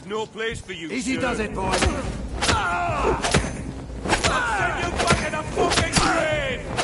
no place for you, Easy sir. does it, boys. I'll send you back in the fucking grave!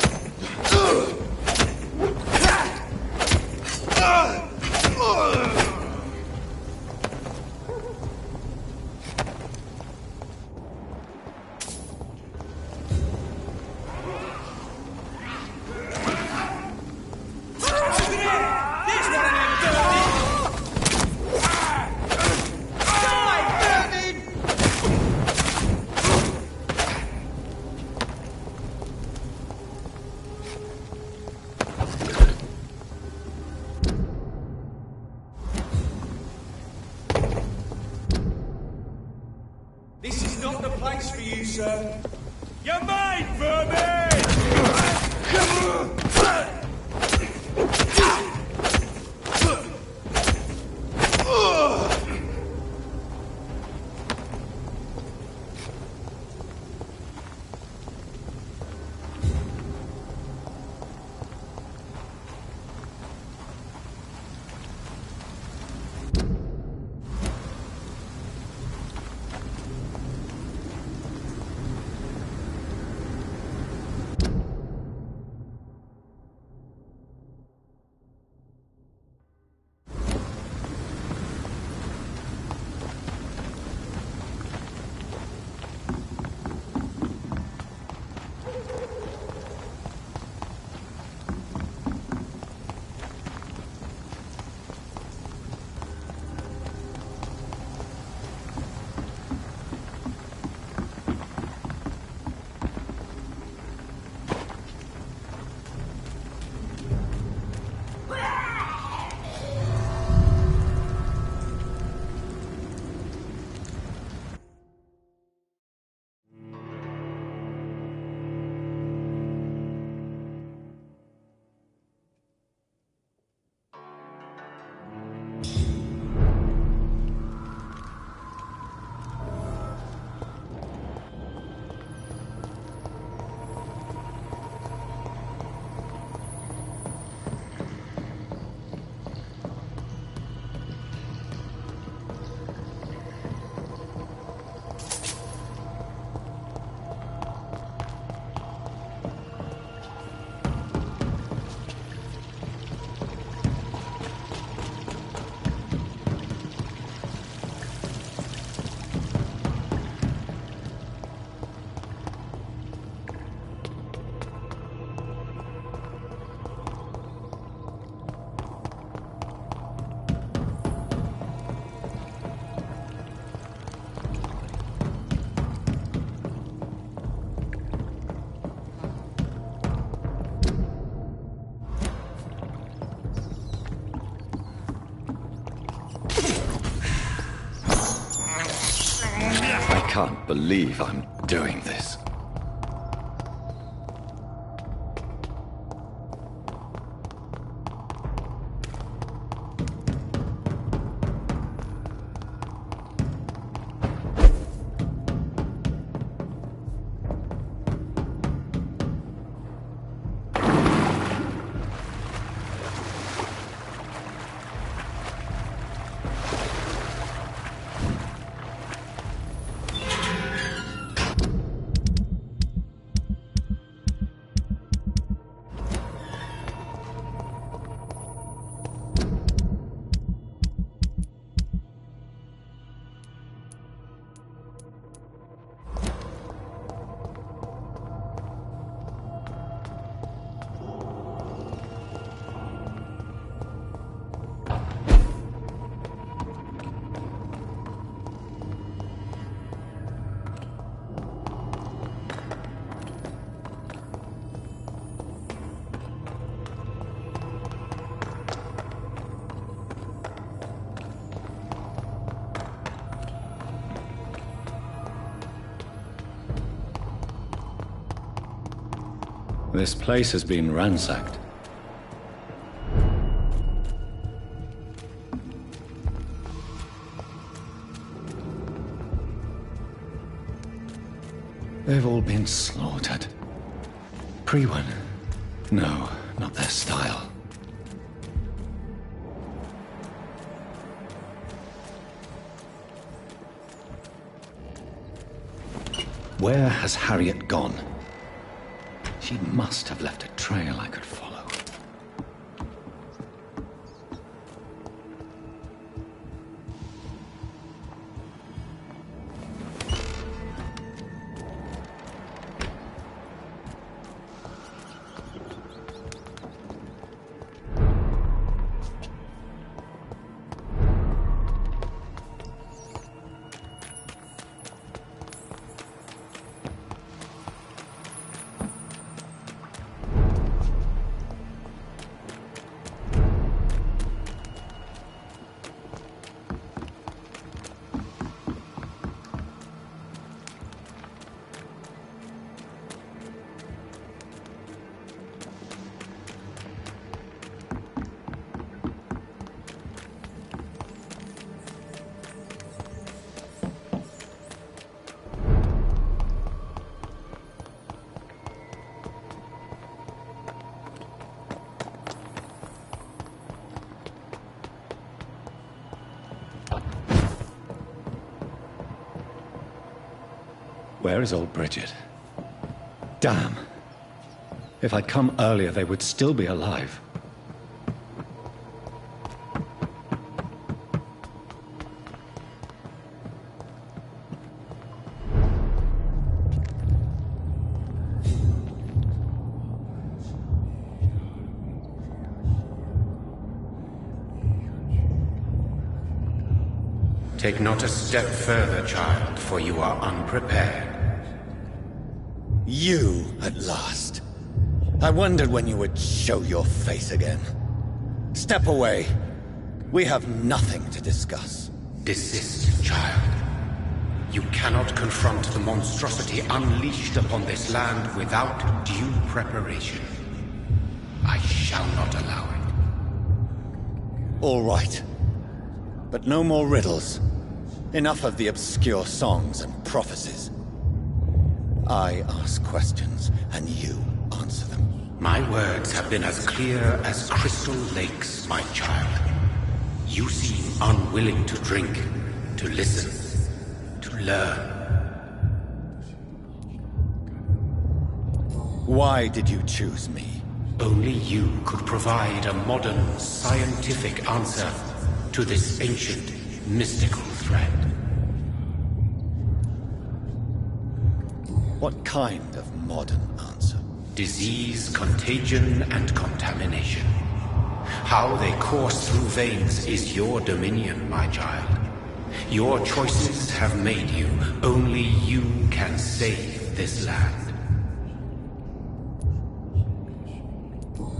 This is not the place for you, sir. You're mine, vermin! I can't believe I'm doing this. This place has been ransacked. They've all been slaughtered. Pre-one? No, not their style. Where has Harriet gone? She must have left a trail I could follow. Where is old Bridget? Damn. If I'd come earlier, they would still be alive. Take not a step further, child, for you are unprepared. You, at last. I wondered when you would show your face again. Step away. We have nothing to discuss. Desist, child. You cannot confront the monstrosity unleashed upon this land without due preparation. I shall not allow it. All right. But no more riddles. Enough of the obscure songs and prophecies. I ask questions, and you answer them. My words have been as clear as crystal lakes, my child. You seem unwilling to drink, to listen, to learn. Why did you choose me? Only you could provide a modern, scientific answer to this ancient, mystical threat. What kind of modern answer? Disease, contagion, and contamination. How they course through veins is your dominion, my child. Your choices have made you. Only you can save this land.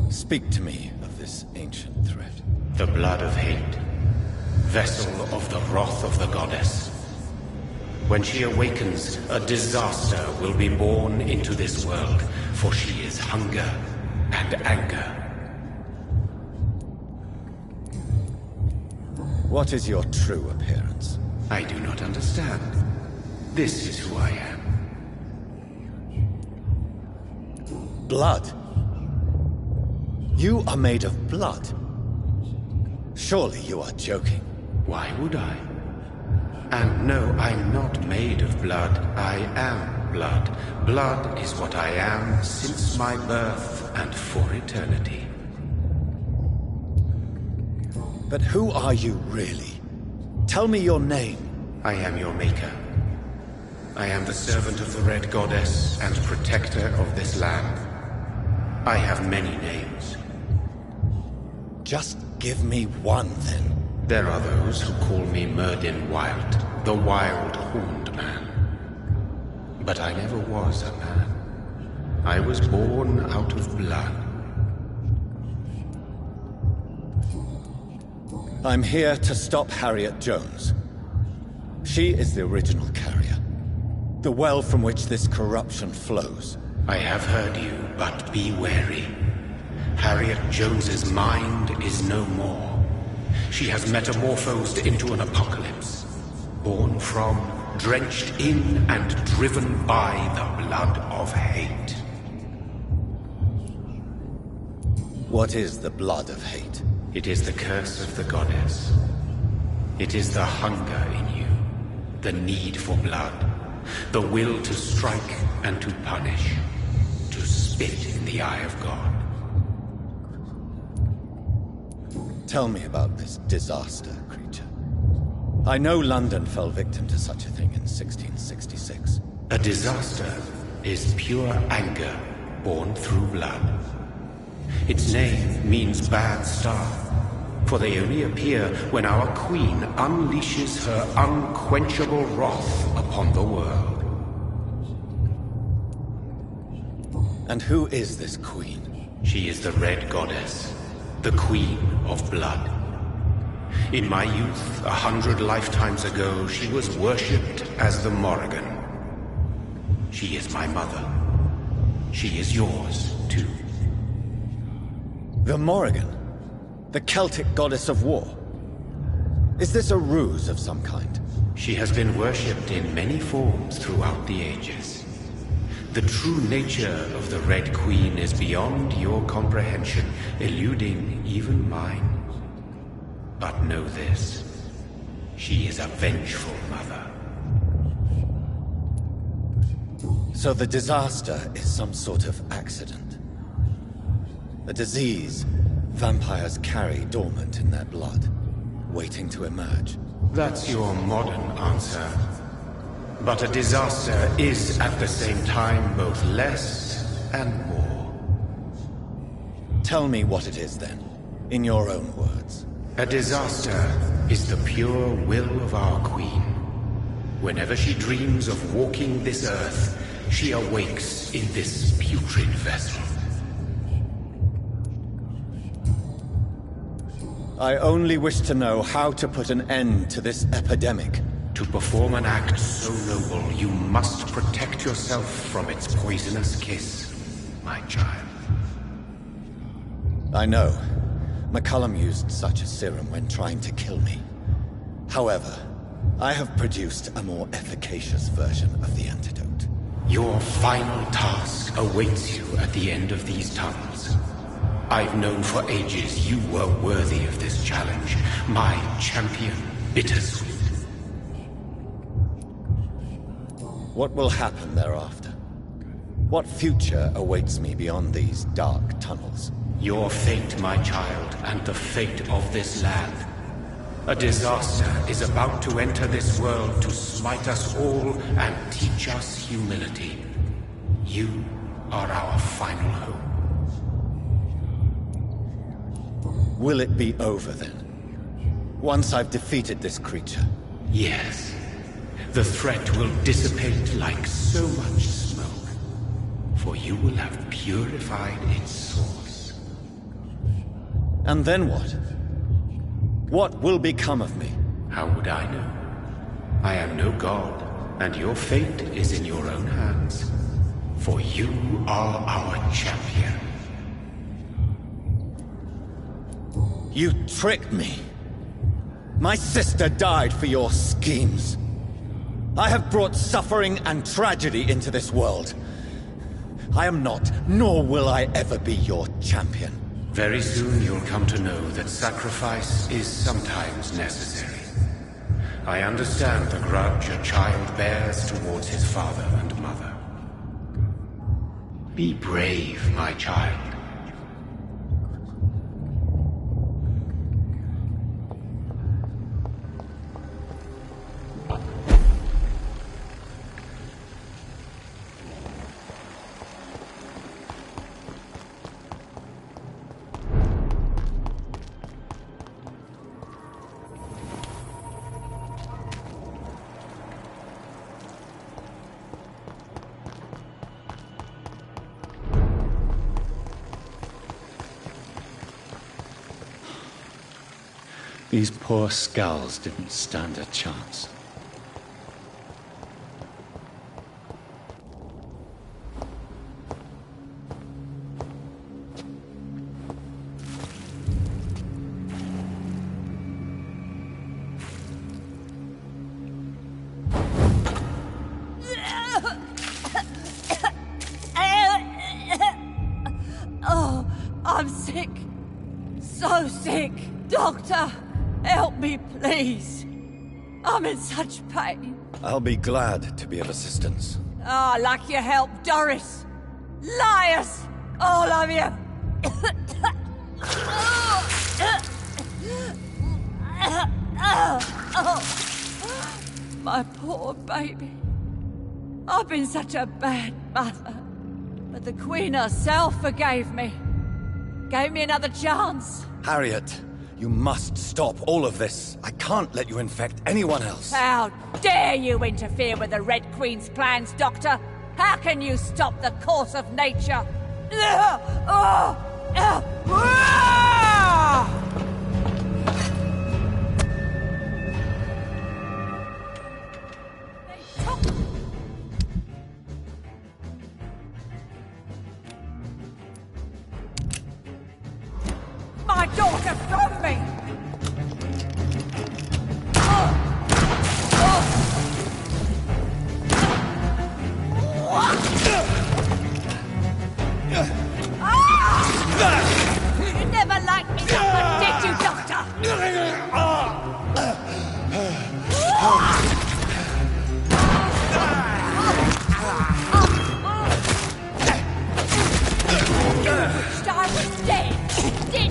Speak to me of this ancient threat. The blood of hate. Vessel of the wrath of the goddess. When she awakens, a disaster will be born into this world, for she is hunger and anger. What is your true appearance? I do not understand. This is who I am. Blood? You are made of blood. Surely you are joking. Why would I? And no, I'm not made of blood. I am blood. Blood is what I am since my birth and for eternity. But who are you really? Tell me your name. I am your maker. I am the servant of the Red Goddess and protector of this land. I have many names. Just give me one, then. There are those who call me Myrddin Wild, the Wild Horned Man. But I never was a man. I was born out of blood. I'm here to stop Harriet Jones. She is the original carrier. The well from which this corruption flows. I have heard you, but be wary. Harriet Jones's mind is no more. She has metamorphosed into an apocalypse. Born from, drenched in, and driven by the blood of hate. What is the blood of hate? It is the curse of the goddess. It is the hunger in you, the need for blood, The will to strike and to punish. To spit in the eye of God. Tell me about this disaster, creature. I know London fell victim to such a thing in 1666. A disaster is pure anger born through blood. Its name means bad star, for they only appear when our queen unleashes her unquenchable wrath upon the world. And who is this queen? She is the Red Goddess, the Queen of Blood. In my youth, 100 lifetimes ago, she was worshipped as the Morrigan. She is my mother. She is yours, too. The Morrigan? The Celtic goddess of war? Is this a ruse of some kind? She has been worshipped in many forms throughout the ages. The true nature of the Red Queen is beyond your comprehension, eluding even mine. But know this, she is a vengeful mother. So the disaster is some sort of accident. A disease vampires carry dormant in their blood, waiting to emerge. That's your modern answer. But a disaster is at the same time both less and more. Tell me what it is then, in your own words. A disaster is the pure will of our queen. Whenever she dreams of walking this earth, she awakes in this putrid vessel. I only wish to know how to put an end to this epidemic. To perform an act so noble, you must protect yourself from its poisonous kiss, my child. I know. McCullum used such a serum when trying to kill me. However, I have produced a more efficacious version of the antidote. Your final task awaits you at the end of these tunnels. I've known for ages you were worthy of this challenge, my champion, Bittersweet. What will happen thereafter? What future awaits me beyond these dark tunnels? Your fate, my child, and the fate of this land. A disaster is about to enter this world to smite us all and teach us humility. You are our final hope. Will it be over then? Once I've defeated this creature? Yes. The threat will dissipate like so much smoke, for you will have purified its source. And then what? What will become of me? How would I know? I am no god, and your fate is in your own hands. For you are our champion. You tricked me. My sister died for your schemes. I have brought suffering and tragedy into this world. I am not, nor will I ever be your champion. Very soon you'll come to know that sacrifice is sometimes necessary. I understand the grudge a child bears towards his father and mother. Be brave, my child. These poor skulls didn't stand a chance. Oh, I'm sick. So sick. Doctor, help me, please. I'm in such pain. I'll be glad to be of assistance. Ah, like your help, Doris. Liars! All of you! My poor baby. I've been such a bad mother. But the Queen herself forgave me. Gave me another chance. Harriet, you must stop all of this. I can't let you infect anyone else. How dare you interfere with the Red Queen's plans, Doctor? How can you stop the course of nature? My daughter from me! You never liked me that much, did you, Doctor? Wished I was dead, didn't you?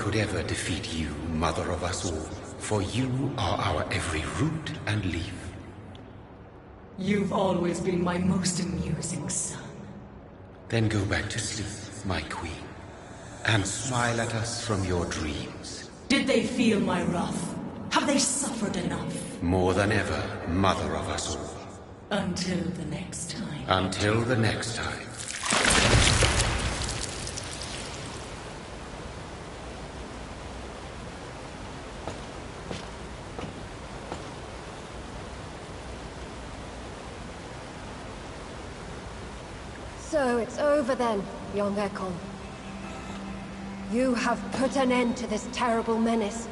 could ever defeat you, mother of us all, for you are our every root and leaf. You've always been my most amusing son. Then go back to sleep, my queen, and smile at us from your dreams. Did they feel my wrath? Have they suffered enough? More than ever, mother of us all. Until the next time. Until the next time. So it's over then, young Ekon. You have put an end to this terrible menace.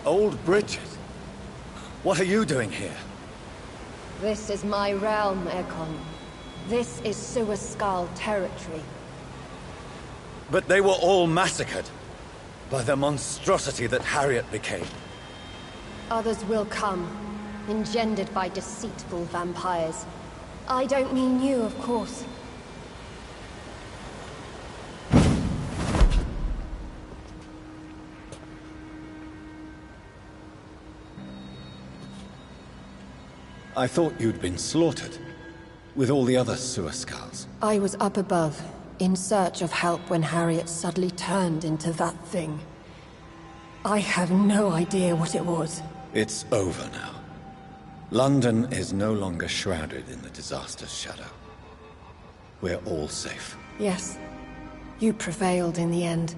Old Bridget? What are you doing here? This is my realm, Ekon. This is Suascal territory. But they were all massacred by the monstrosity that Harriet became. Others will come, engendered by deceitful vampires. I don't mean you, of course. I thought you'd been slaughtered, with all the other Suascals. I was up above, in search of help when Harriet suddenly turned into that thing. I have no idea what it was. It's over now. London is no longer shrouded in the disaster's shadow. We're all safe. Yes, you prevailed in the end.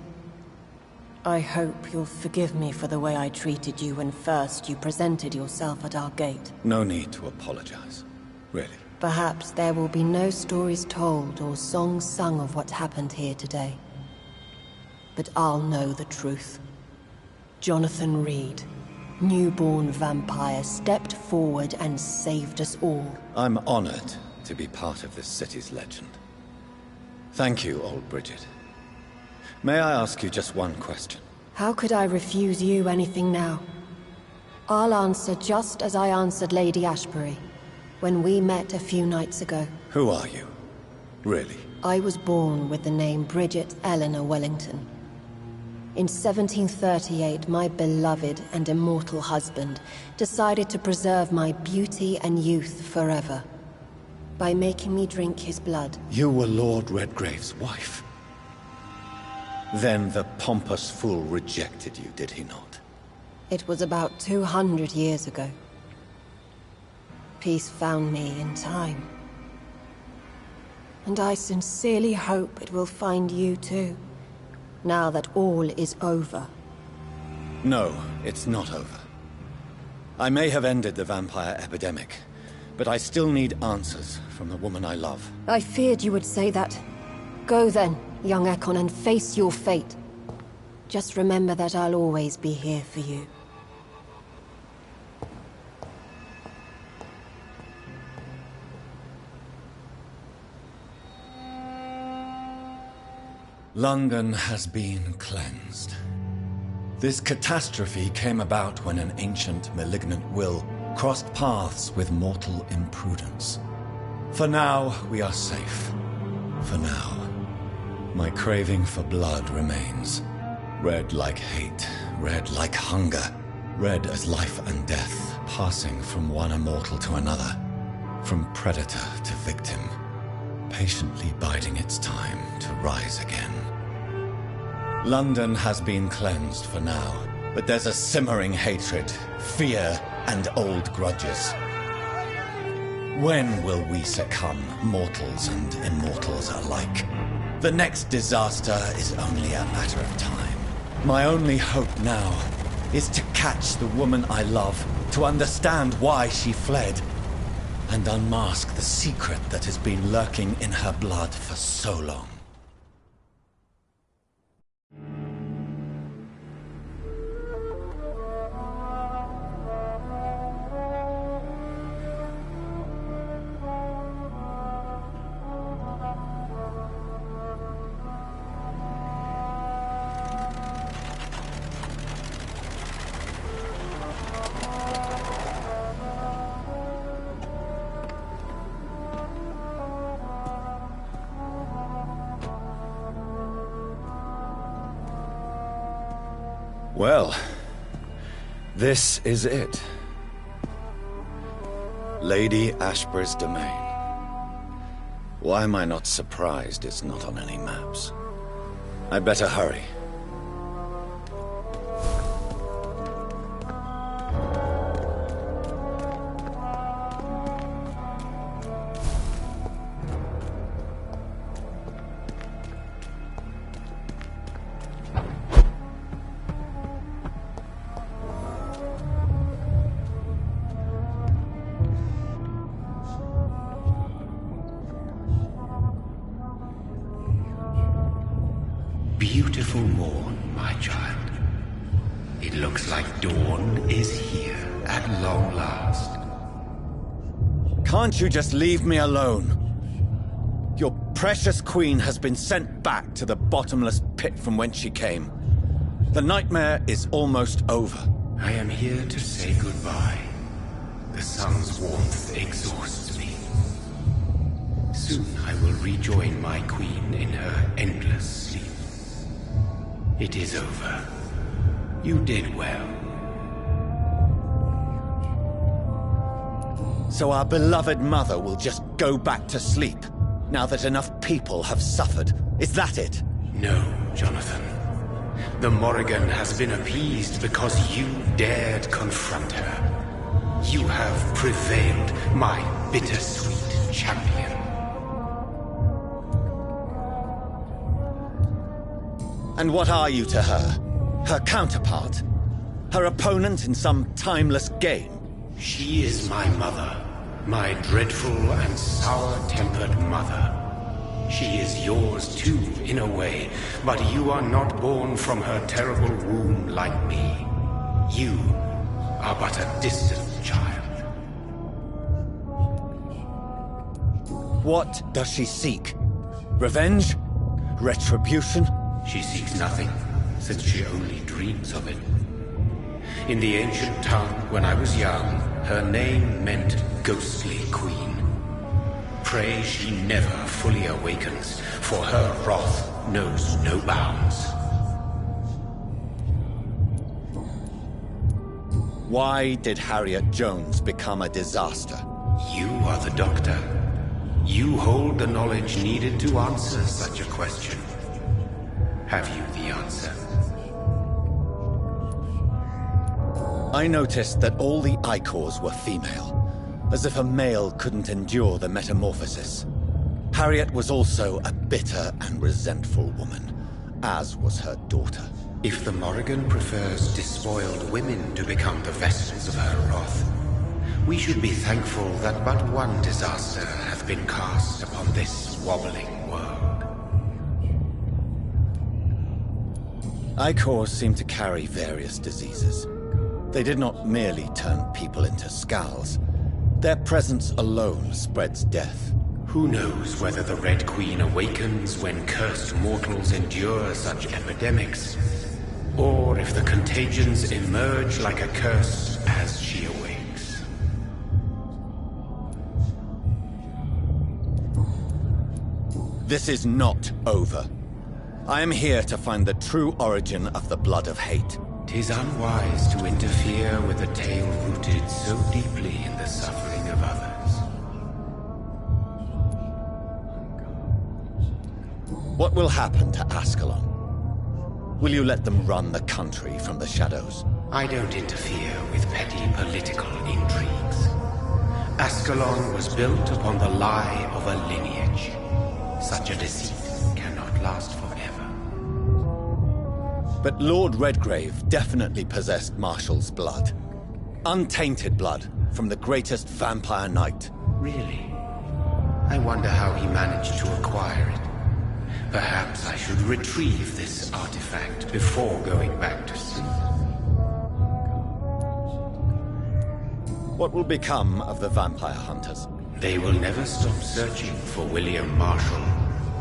I hope you'll forgive me for the way I treated you when first you presented yourself at our gate. No need to apologize, really. Perhaps there will be no stories told or songs sung of what happened here today. But I'll know the truth. Jonathan Reed, newborn vampire, stepped forward and saved us all. I'm honored to be part of this city's legend. Thank you, old Bridget. May I ask you just one question? How could I refuse you anything now? I'll answer just as I answered Lady Ashbury, when we met a few nights ago. Who are you? Really? I was born with the name Bridget Eleanor Wellington. In 1738, my beloved and immortal husband decided to preserve my beauty and youth forever, by making me drink his blood. You were Lord Redgrave's wife. Then the pompous fool rejected you, did he not? It was about 200 years ago. Peace found me in time. And I sincerely hope it will find you too, now that all is over. No, it's not over. I may have ended the vampire epidemic, but I still need answers from the woman I love. I feared you would say that. Go then, young Ekon, and face your fate. Just remember that I'll always be here for you. London has been cleansed. This catastrophe came about when an ancient, malignant will crossed paths with mortal imprudence. For now, we are safe. For now. My craving for blood remains. Red like hate, red like hunger. Red as life and death, passing from one immortal to another. From predator to victim. Patiently biding its time to rise again. London has been cleansed for now, but there's a simmering hatred, fear, and old grudges. When will we succumb, mortals and immortals alike? The next disaster is only a matter of time. My only hope now is to catch the woman I love, to understand why she fled, and unmask the secret that has been lurking in her blood for so long. Well, this is it. Lady Ashbur's domain. Why am I not surprised it's not on any maps? I'd better hurry. Beautiful morn, my child. It looks like dawn is here at long last. Can't you just leave me alone? Your precious queen has been sent back to the bottomless pit from whence she came. The nightmare is almost over. I am here to say goodbye. The sun's warmth exhausts me. Soon I will rejoin my queen in her endless sleep. It is over. You did well. So our beloved mother will just go back to sleep, now that enough people have suffered. Is that it? No, Jonathan. The Morrigan has been appeased because you dared confront her. You have prevailed, my bittersweet champion. And what are you to her? Her counterpart? Her opponent in some timeless game? She is my mother. My dreadful and sour-tempered mother. She is yours too, in a way, but you are not born from her terrible womb like me. You are but a distant child. What does she seek? Revenge? Retribution? She seeks nothing, since she only dreams of it. In the ancient tongue, when I was young, her name meant Ghostly Queen. Pray she never fully awakens, for her wrath knows no bounds. Why did Harriet Jones become a disaster? You are the doctor. You hold the knowledge needed to answer such a question. Have you the answer? I noticed that all the Icors were female, as if a male couldn't endure the metamorphosis. Harriet was also a bitter and resentful woman, as was her daughter. If the Morrigan prefers despoiled women to become the vessels of her wrath, we should be thankful that but one disaster hath been cast upon this wobbling world. Icors seem to carry various diseases. They did not merely turn people into skulls. Their presence alone spreads death. Who knows whether the Red Queen awakens when cursed mortals endure such epidemics, or if the contagions emerge like a curse as she awakes. This is not over. I am here to find the true origin of the blood of hate. 'Tis unwise to interfere with a tale rooted so deeply in the suffering of others. What will happen to Ascalon? Will you let them run the country from the shadows? I don't interfere with petty political intrigues. Ascalon was built upon the lie of a lineage. Such a deceit cannot last forever. But Lord Redgrave definitely possessed Marshall's blood. Untainted blood from the greatest vampire knight. Really? I wonder how he managed to acquire it. Perhaps I should retrieve this artifact before going back to sleep. What will become of the vampire hunters? They will never stop searching for William Marshall,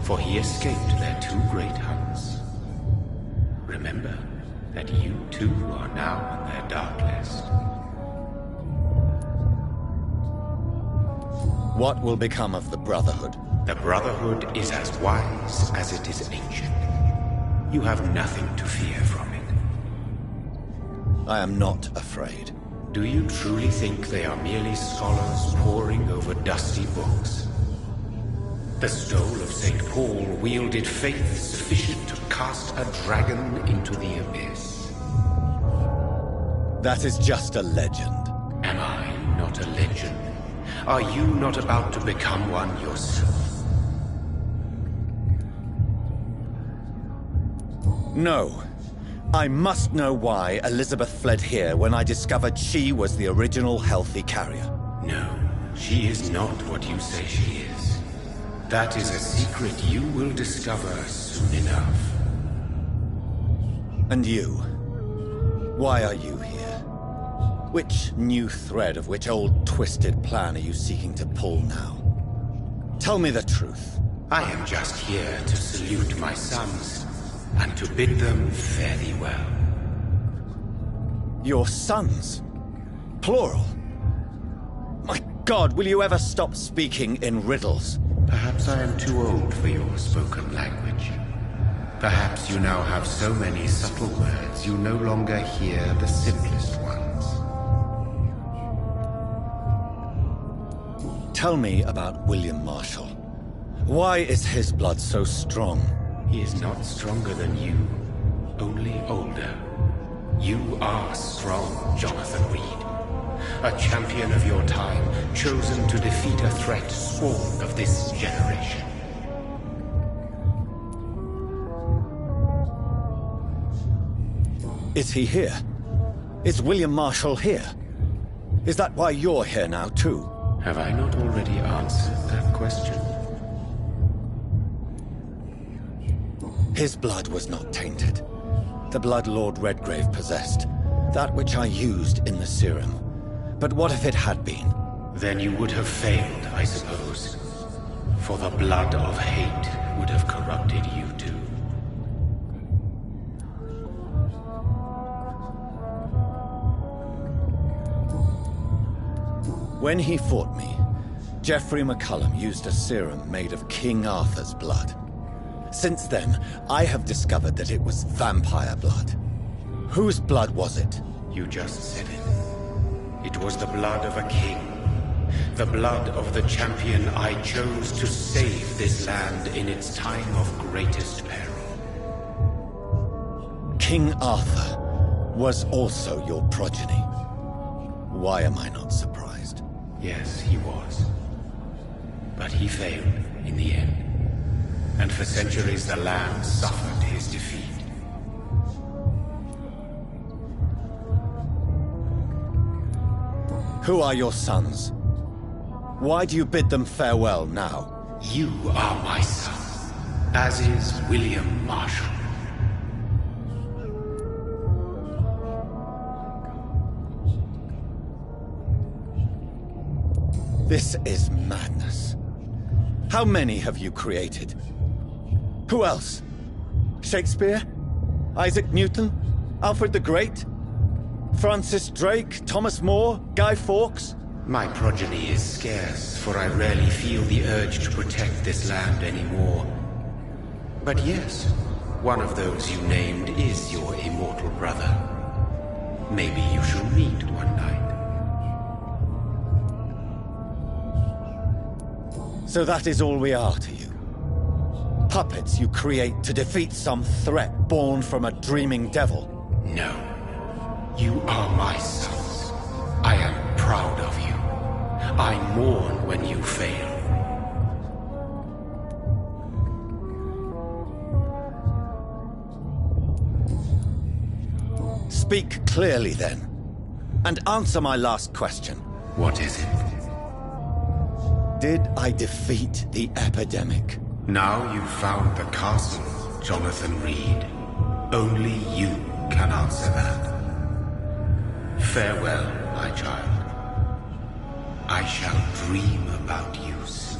for he escaped their two great hunts. Remember that you too are now on their dark list. What will become of the Brotherhood? The Brotherhood is as wise as it is ancient. You have nothing to fear from it. I am not afraid. Do you truly think they are merely scholars poring over dusty books? The stole of St. Paul wielded faith sufficient to cast a dragon into the abyss. That is just a legend. Am I not a legend? Are you not about to become one yourself? No. I must know why Elizabeth fled here when I discovered she was the original healthy carrier. No, she is not what you say she is. That is a secret you will discover soon enough. And you? Why are you here? Which new thread of which old twisted plan are you seeking to pull now? Tell me the truth. I am just here to salute my sons, and to bid them fare thee well. Your sons? Plural? My God, will you ever stop speaking in riddles? Perhaps I am too old for your spoken language. Perhaps you now have so many subtle words you no longer hear the simplest ones. Tell me about William Marshall. Why is his blood so strong? He is not stronger than you, only older. You are strong, Jonathan Reed. A champion of your time, chosen to defeat a threat sworn of this generation. Is he here? Is William Marshall here? Is that why you're here now, too? Have I not already answered that question? His blood was not tainted. The blood Lord Redgrave possessed. That which I used in the serum. But what if it had been? Then you would have failed, I suppose. For the blood of hate would have corrupted you too. When he fought me, Geoffrey McCullum used a serum made of King Arthur's blood. Since then, I have discovered that it was vampire blood. Whose blood was it? You just said it. It was the blood of a king. The blood of the champion I chose to save this land in its time of greatest peril. King Arthur was also your progeny. Why am I not surprised? Yes, he was. But he failed in the end. And for centuries the land suffered his defeat. Who are your sons? Why do you bid them farewell now? You are my son, as is William Marshall. This is madness. How many have you created? Who else? Shakespeare? Isaac Newton? Alfred the Great? Francis Drake? Thomas More? Guy Fawkes? My progeny is scarce, for I rarely feel the urge to protect this land anymore. But yes, one of those you named is your immortal brother. Maybe you shall meet one night. So that is all we are to you? Puppets you create to defeat some threat born from a dreaming devil? No. You are my sons. I am proud of you. I mourn when you fail. Speak clearly then, and answer my last question. What is it? Did I defeat the epidemic? Now you've found the castle, Jonathan Reed. Only you can answer that. Farewell, my child. I shall dream about you soon.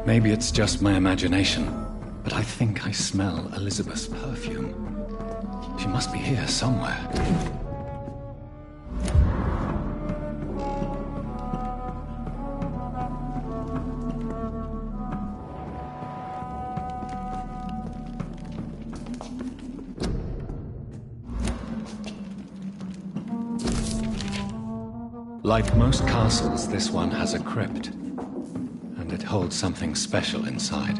Maybe it's just my imagination, but I think I smell Elizabeth's perfume. She must be here somewhere. Like most castles, this one has a crypt, and it holds something special inside.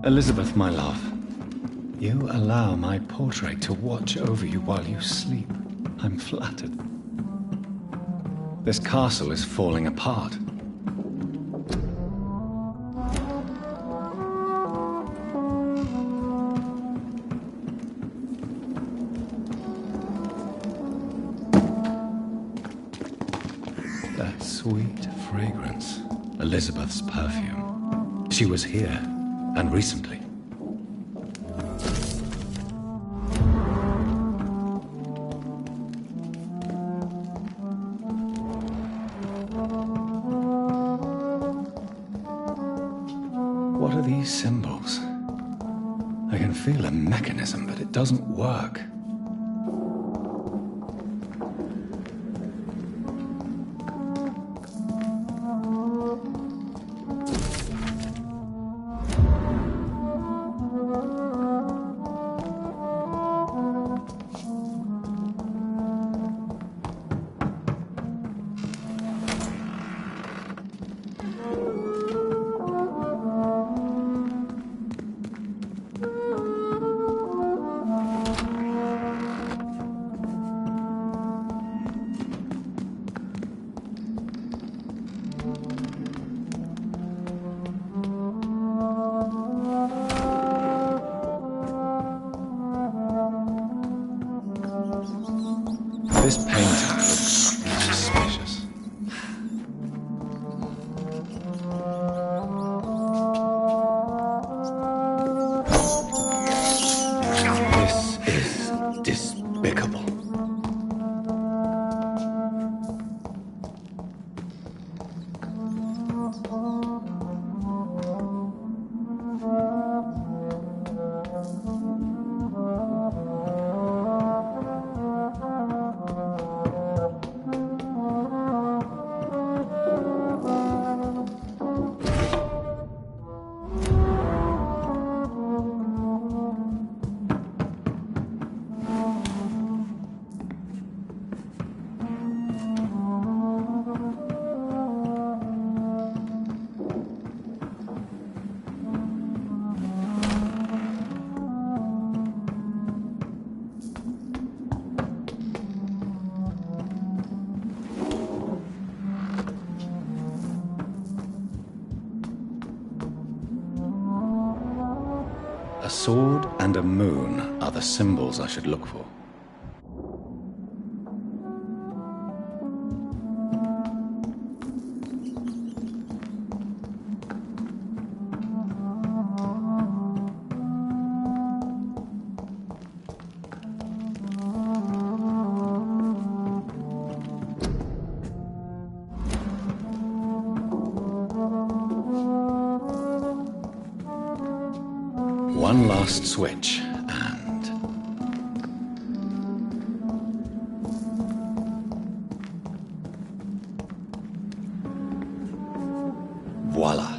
Elizabeth, my love, you allow my portrait to watch over you while you sleep. I'm flattered. This castle is falling apart. That sweet fragrance. Elizabeth's perfume. She was here, and recently. What are these symbols? I can feel a mechanism, but it doesn't work. This painting looks suspicious. This is despicable. A sword and a moon are the symbols I should look for. One last switch, and... voila.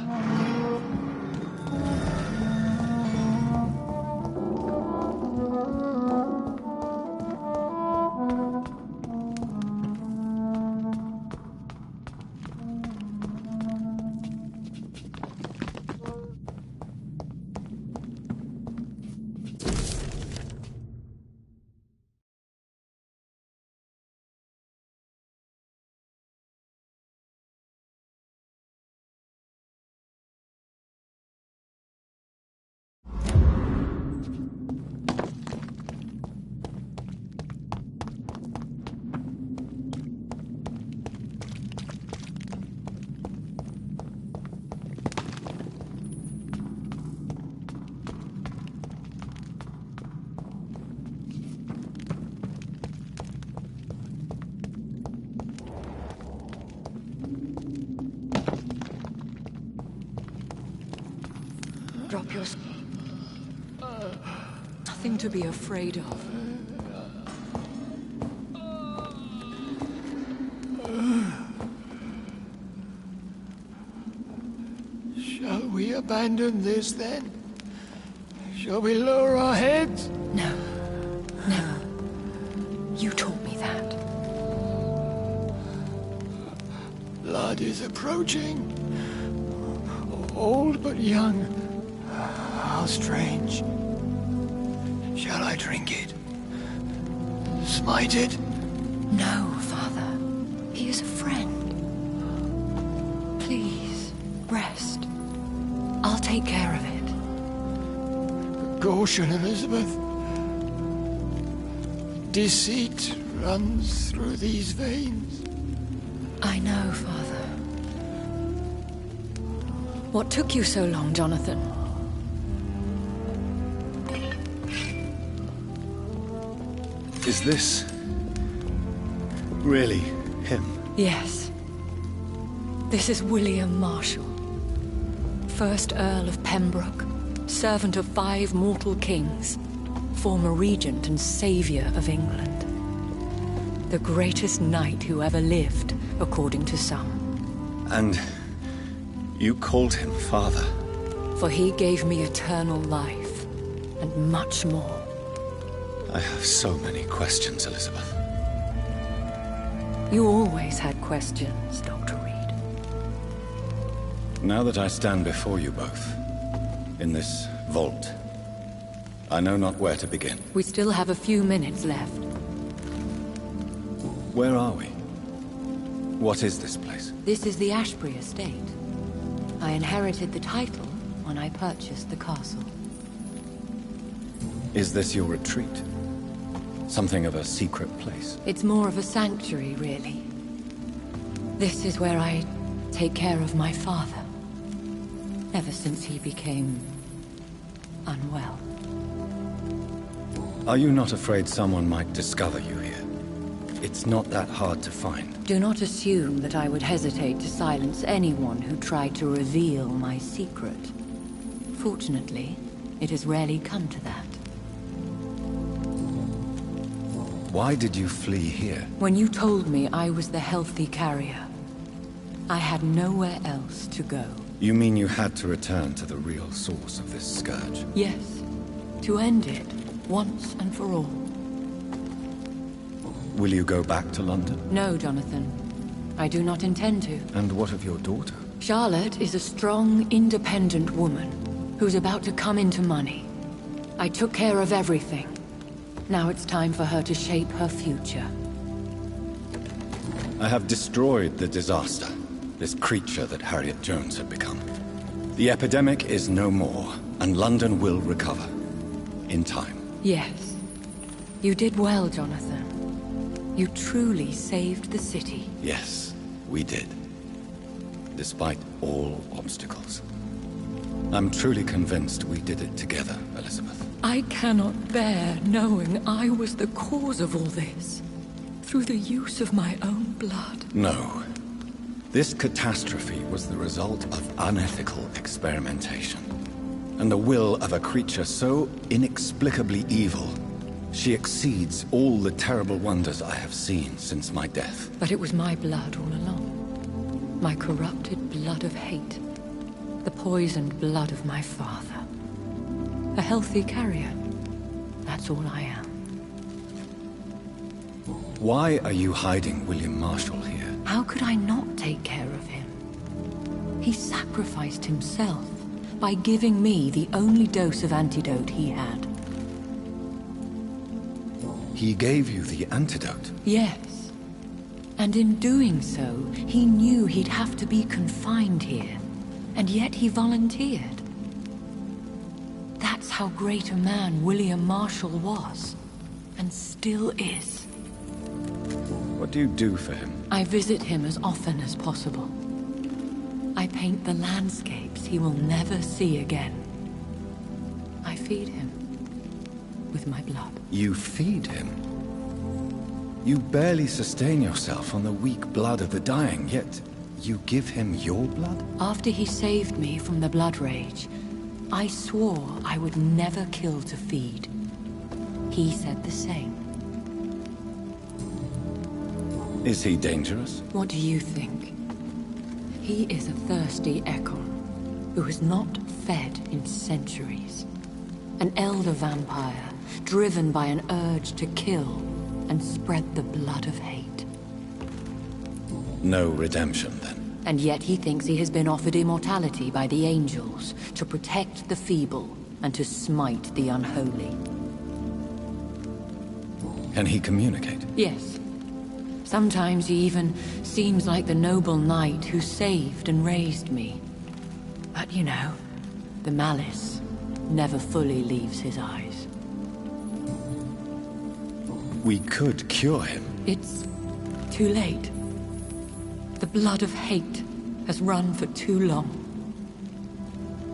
Drop your... Nothing to be afraid of. Shall we abandon this then? Shall we lower our heads? No. Never. You taught me that. Blood is approaching. Old but young. How strange. Shall I drink it? Smite it? No, Father. He is a friend. Please, rest. I'll take care of it. Caution, Elizabeth. Deceit runs through these veins. I know, Father. What took you so long, Jonathan? Is this really him? Yes. This is William Marshall, 1st Earl of Pembroke, servant of 5 mortal kings, former regent and savior of England. The greatest knight who ever lived, according to some. And you called him father? For he gave me eternal life, and much more. I have so many questions, Elizabeth. You always had questions, Dr. Reed. Now that I stand before you both, in this vault, I know not where to begin. We still have a few minutes left. Where are we? What is this place? This is the Ashbury estate. I inherited the title when I purchased the castle. Is this your retreat? Something of a secret place? It's more of a sanctuary, really. This is where I take care of my father. Ever since he became unwell. Are you not afraid someone might discover you here? It's not that hard to find. Do not assume that I would hesitate to silence anyone who tried to reveal my secret. Fortunately, it has rarely come to that. Why did you flee here? When you told me I was the healthy carrier, I had nowhere else to go. You mean you had to return to the real source of this scourge? Yes, to end it, once and for all. Will you go back to London? No, Jonathan. I do not intend to. And what of your daughter? Charlotte is a strong, independent woman who's about to come into money. I took care of everything. Now it's time for her to shape her future. I have destroyed the disaster, this creature that Harriet Jones had become. The epidemic is no more, and London will recover. In time. Yes. You did well, Jonathan. You truly saved the city. Yes, we did. Despite all obstacles. I'm truly convinced we did it together, Elizabeth. I cannot bear knowing I was the cause of all this. Through the use of my own blood. No. This catastrophe was the result of unethical experimentation. And the will of a creature so inexplicably evil, she exceeds all the terrible wonders I have seen since my death. But it was my blood all along. My corrupted blood of hate. The poisoned blood of my father. A healthy carrier. That's all I am. Why are you hiding William Marshall here? How could I not take care of him? He sacrificed himself by giving me the only dose of antidote he had. He gave you the antidote? Yes. And in doing so, he knew he'd have to be confined here. And yet he volunteered. That's how great a man William Marshall was. And still is. What do you do for him? I visit him as often as possible. I paint the landscapes he will never see again. I feed him with my blood. You feed him? You barely sustain yourself on the weak blood of the dying, yet you give him your blood? After he saved me from the blood rage, I swore I would never kill to feed. He said the same. Is he dangerous? What do you think? He is a thirsty Ekon, who has not fed in centuries. An elder vampire, driven by an urge to kill and spread the blood of hate. No redemption, then. And yet he thinks he has been offered immortality by the angels to protect the feeble and to smite the unholy. Can he communicate? Yes. Sometimes he even seems like the noble knight who saved and raised me. But you know, the malice never fully leaves his eyes. We could cure him. It's too late. The blood of hate has run for too long.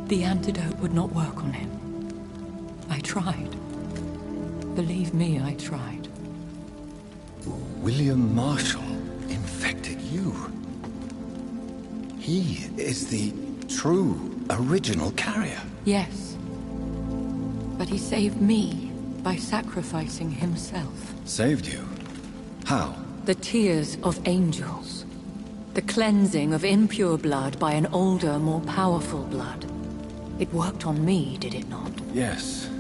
The antidote would not work on him. I tried. Believe me, I tried. William Marshall infected you. He is the true, original carrier. Yes. But he saved me by sacrificing himself. Saved you? How? The tears of angels. The cleansing of impure blood by an older, more powerful blood. It worked on me, did it not? Yes.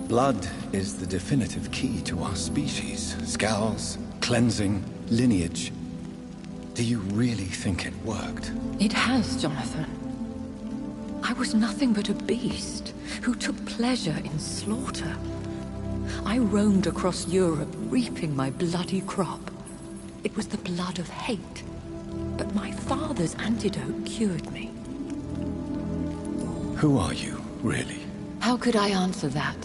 Blood is the definitive key to our species. Scowls, cleansing, lineage. Do you really think it worked? It has, Jonathan. I was nothing but a beast who took pleasure in slaughter. I roamed across Europe, reaping my bloody crop. It was the blood of hate. But my father's antidote cured me. Who are you, really? How could I answer that?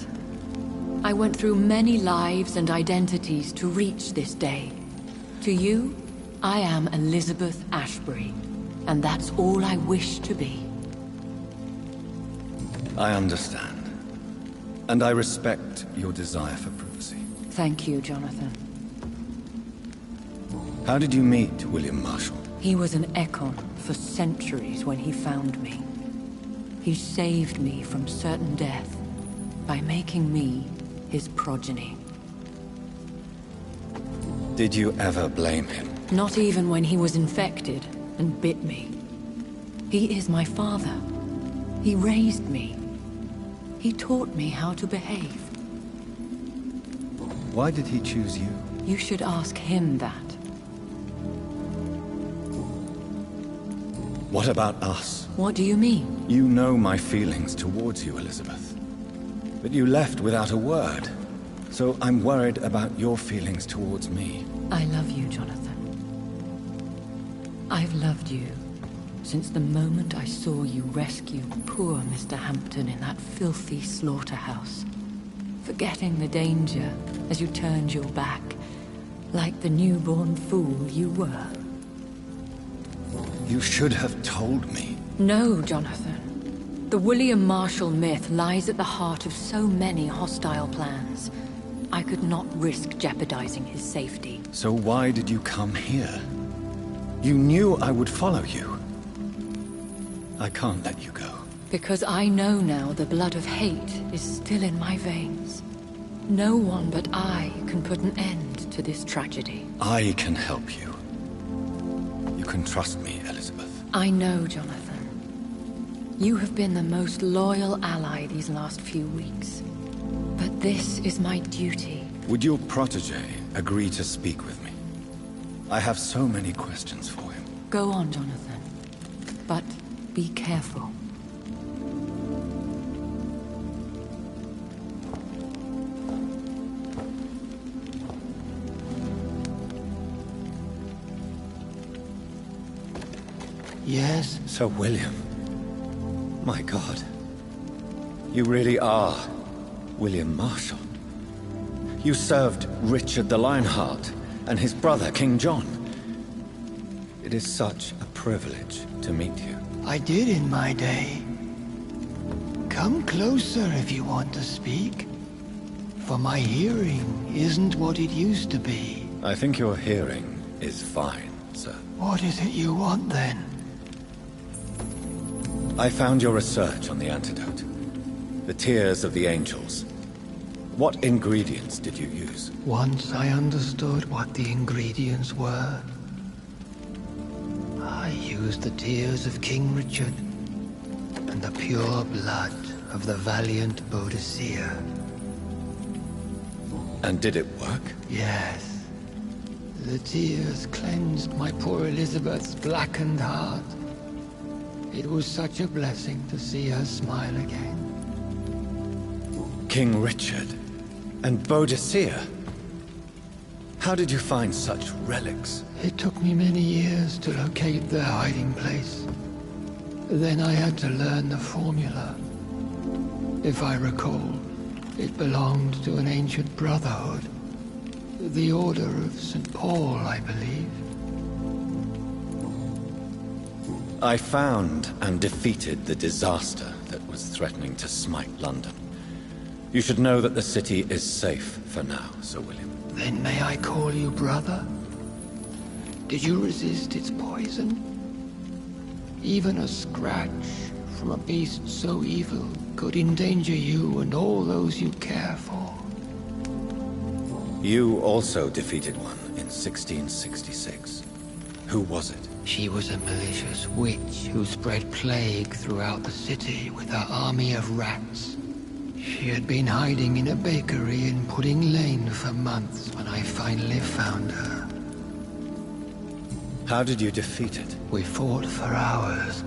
I went through many lives and identities to reach this day. To you, I am Elizabeth Ashbury, and that's all I wish to be. I understand. And I respect your desire for privacy. Thank you, Jonathan. How did you meet William Marshall? He was an Ekon for centuries when he found me. He saved me from certain death by making me his progeny. Did you ever blame him? Not even when he was infected and bit me. He is my father. He raised me. He taught me how to behave. Why did he choose you? You should ask him that. What about us? What do you mean? You know my feelings towards you, Elizabeth. But you left without a word. So I'm worried about your feelings towards me. I love you, Jonathan. I've loved you since the moment I saw you rescue poor Mr. Hampton in that filthy slaughterhouse. Forgetting the danger as you turned your back, like the newborn fool you were. You should have told me. No, Jonathan. The William Marshall myth lies at the heart of so many hostile plans. I could not risk jeopardizing his safety. So why did you come here? You knew I would follow you. I can't let you go. Because I know now the blood of hate is still in my veins. No one but I can put an end to this tragedy. I can help you. You can trust me, Elizabeth. I know, Jonathan. You have been the most loyal ally these last few weeks. But this is my duty. Would your protege agree to speak with me? I have so many questions for him. Go on, Jonathan. But be careful. Yes? Sir William. My God. You really are William Marshall. You served Richard the Lionheart and his brother, King John. It is such a privilege to meet you. I did in my day. Come closer if you want to speak. For my hearing isn't what it used to be. I think your hearing is fine, sir. What is it you want then? I found your research on the antidote. The tears of the angels. What ingredients did you use? Once I understood what the ingredients were, I used the tears of King Richard and the pure blood of the valiant Boadicea. And did it work? Yes. The tears cleansed my poor Elizabeth's blackened heart. It was such a blessing to see her smile again. King Richard and Boadicea? How did you find such relics? It took me many years to locate their hiding place. Then I had to learn the formula. If I recall, it belonged to an ancient brotherhood. The Order of St. Paul, I believe. I found and defeated the disaster that was threatening to smite London. You should know that the city is safe for now, Sir William. Then may I call you brother? Did you resist its poison? Even a scratch from a beast so evil could endanger you and all those you care for. You also defeated one in 1666. Who was it? She was a malicious witch who spread plague throughout the city with her army of rats. She had been hiding in a bakery in Pudding Lane for months when I finally found her. How did you defeat it? We fought for hours.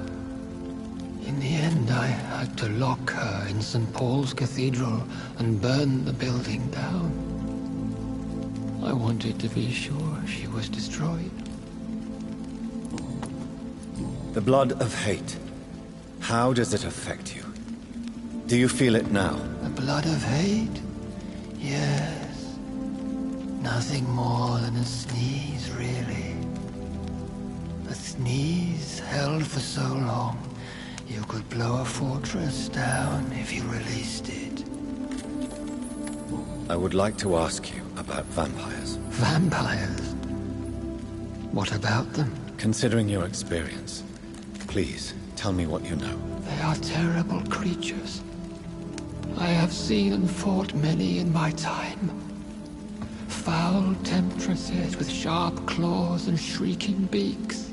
In the end, I had to lock her in St. Paul's Cathedral and burn the building down. I wanted to be sure she was destroyed. The blood of hate. How does it affect you? Do you feel it now? The blood of hate? Yes. Nothing more than a sneeze, really. A sneeze held for so long, you could blow a fortress down if you released it. I would like to ask you about vampires. Vampires? What about them? Considering your experience, please tell me what you know. They are terrible creatures. I have seen and fought many in my time. Foul temptresses with sharp claws and shrieking beaks.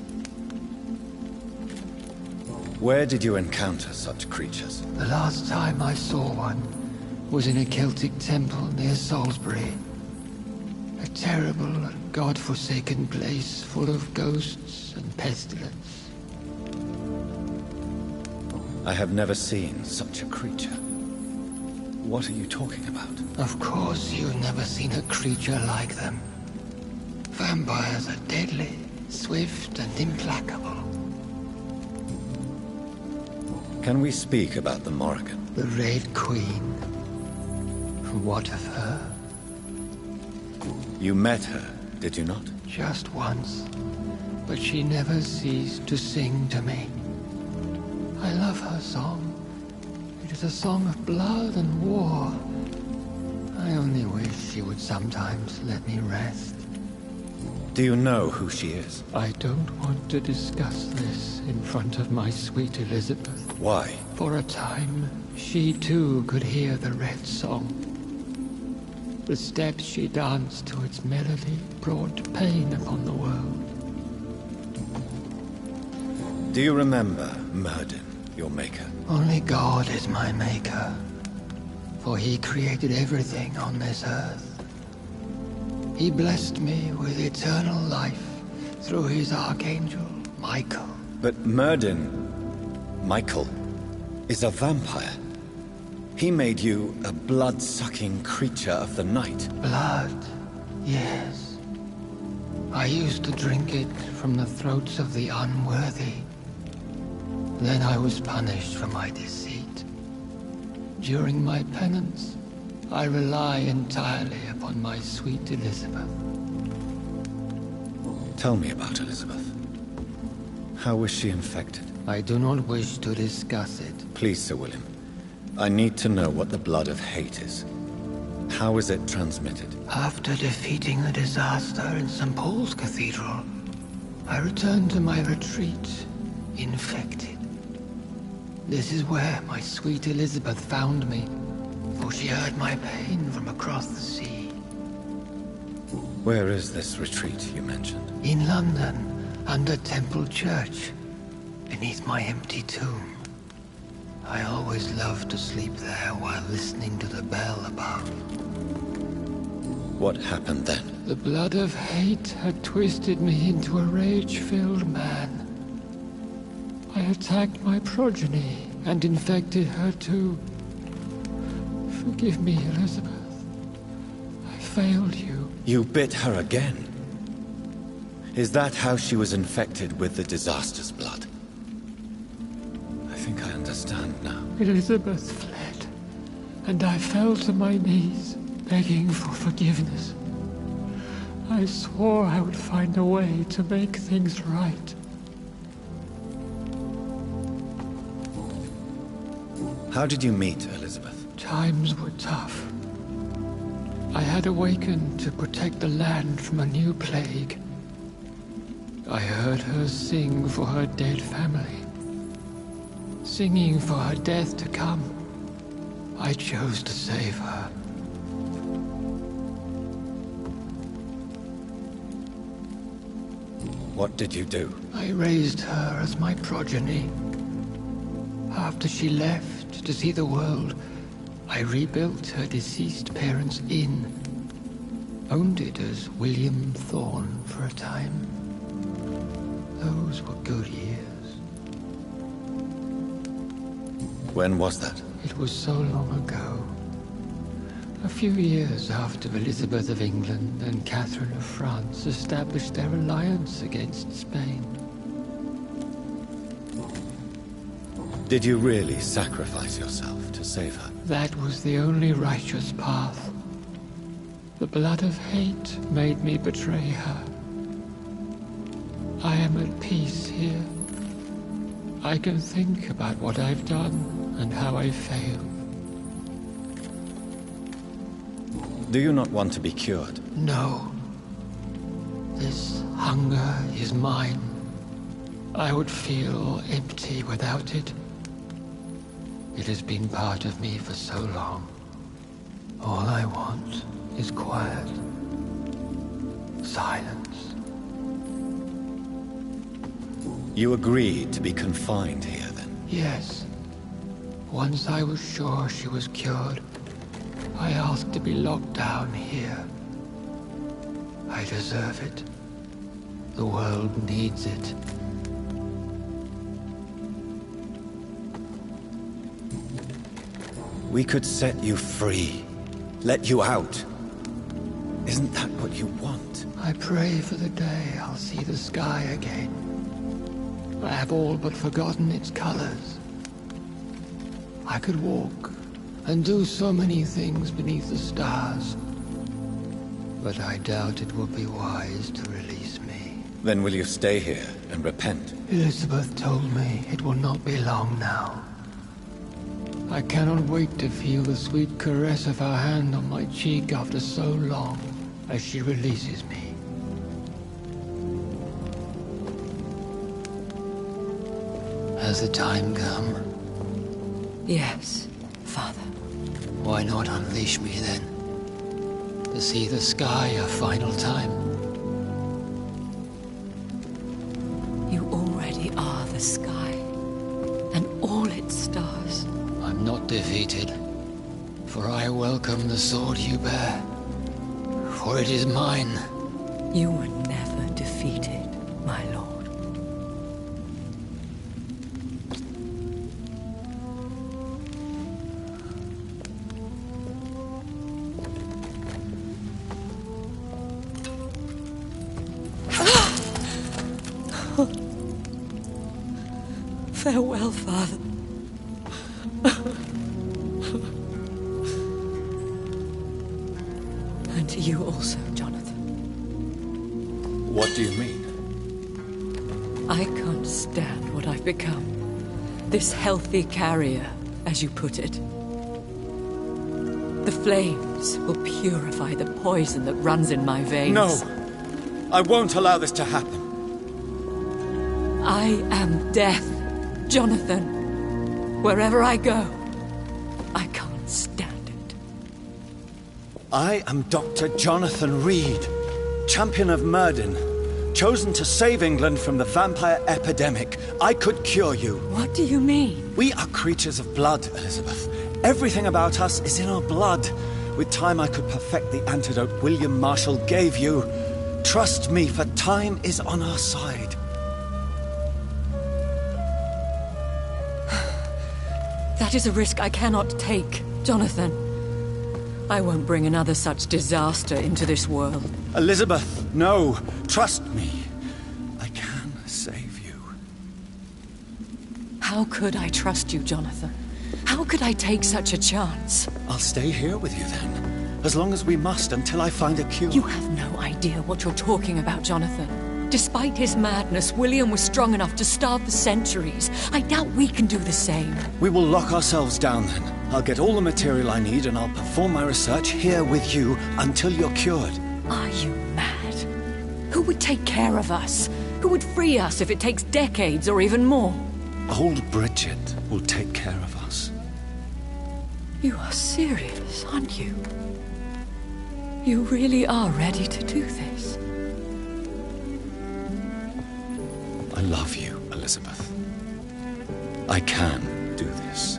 Where did you encounter such creatures? The last time I saw one was in a Celtic temple near Salisbury. A terrible and god-forsaken place full of ghosts and pestilence. I have never seen such a creature. What are you talking about? Of course you've never seen a creature like them. Vampires are deadly, swift and implacable. Can we speak about the Morrigan? The Red Queen. What of her? You met her, did you not? Just once. But she never ceased to sing to me. I love her song. It is a song of blood and war. I only wish she would sometimes let me rest. Do you know who she is? I don't want to discuss this in front of my sweet Elizabeth. Why? For a time, she too could hear the Red Song. The steps she danced to its melody brought pain upon the world. Do you remember Myrddin, your maker? Only God is my maker, for he created everything on this earth. He blessed me with eternal life through his archangel, Michael. But Myrddin, Michael, is a vampire. He made you a blood-sucking creature of the night. Blood, yes. I used to drink it from the throats of the unworthy. Then I was punished for my deceit. During my penance, I rely entirely upon my sweet Elizabeth. Tell me about Elizabeth. How was she infected? I do not wish to discuss it. Please, Sir William. I need to know what the blood of hate is. How is it transmitted? After defeating the disaster in St. Paul's Cathedral, I returned to my retreat, infected. This is where my sweet Elizabeth found me, for she heard my pain from across the sea. Where is this retreat you mentioned? In London, under Temple Church, beneath my empty tomb. I always loved to sleep there while listening to the bell above. What happened then? The blood of hate had twisted me into a rage-filled man. I attacked my progeny and infected her too. Forgive me, Elizabeth. I failed you. You bit her again? Is that how she was infected with the disaster's blood? I think I understand now. Elizabeth fled, and I fell to my knees, begging for forgiveness. I swore I would find a way to make things right. How did you meet Elizabeth? Times were tough. I had awakened to protect the land from a new plague. I heard her sing for her dead family. Singing for her death to come. I chose to save her. What did you do? I raised her as my progeny. After she left to see the world, I rebuilt her deceased parents' inn. Owned it as William Thorne for a time. Those were good years. When was that? It was so long ago. A few years after Elizabeth of England and Catherine of France established their alliance against Spain. Did you really sacrifice yourself to save her? That was the only righteous path. The blood of hate made me betray her. I am at peace here. I can think about what I've done and how I failed. Do you not want to be cured? No. This hunger is mine. I would feel empty without it. It has been part of me for so long. All I want is quiet. Silence. You agreed to be confined here, then? Yes. Once I was sure she was cured, I asked to be locked down here. I deserve it. The world needs it. We could set you free. Let you out. Isn't that what you want? I pray for the day I'll see the sky again. I have all but forgotten its colors. I could walk and do so many things beneath the stars. But I doubt it would be wise to release me. Then will you stay here and repent? Elizabeth told me it will not be long now. I cannot wait to feel the sweet caress of her hand on my cheek after so long, as she releases me. Has the time come? Yes, Father. Why not unleash me then? To see the sky a final time? You already are the sky, and all its stars. I'm not defeated, for I welcome the sword you bear, for it is mine. You were never defeated, my lord. Farewell, Father. And to you also, Jonathan. What do you mean? I can't stand what I've become. This healthy carrier, as you put it. The flames will purify the poison that runs in my veins. No! I won't allow this to happen. I am death, Jonathan. Wherever I go, I can't stand it. I am Dr. Jonathan Reed, champion of Myrddin, chosen to save England from the vampire epidemic. I could cure you. What do you mean? We are creatures of blood, Elizabeth. Everything about us is in our blood. With time I could perfect the antidote William Marshall gave you. Trust me, for time is on our side. That is a risk I cannot take, Jonathan. I won't bring another such disaster into this world. Elizabeth, no. Trust me. I can save you. How could I trust you, Jonathan? How could I take such a chance? I'll stay here with you then. As long as we must, until I find a cure. You have no idea what you're talking about, Jonathan. Despite his madness, William was strong enough to starve for centuries. I doubt we can do the same. We will lock ourselves down then. I'll get all the material I need and I'll perform my research here with you until you're cured. Are you mad? Who would take care of us? Who would free us if it takes decades or even more? Old Bridget will take care of us. You are serious, aren't you? You really are ready to do this? I love you, Elizabeth. I can do this.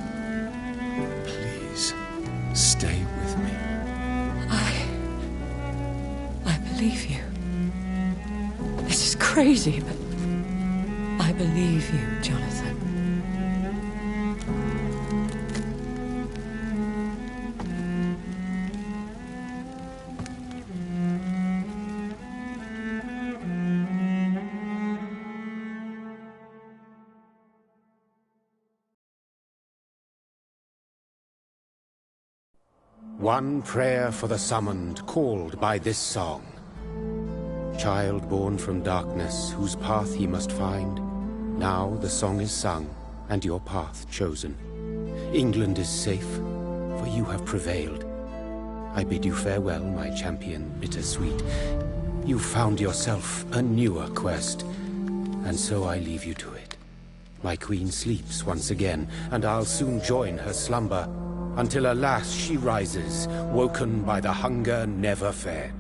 Please, stay with me. I believe you. This is crazy, but I believe you, Jonathan. One prayer for the summoned, called by this song. Child born from darkness, whose path ye must find. Now the song is sung, and your path chosen. England is safe, for you have prevailed. I bid you farewell, my champion bittersweet. You found yourself a newer quest, and so I leave you to it. My queen sleeps once again, and I'll soon join her slumber, until alas she rises, woken by the hunger never fed.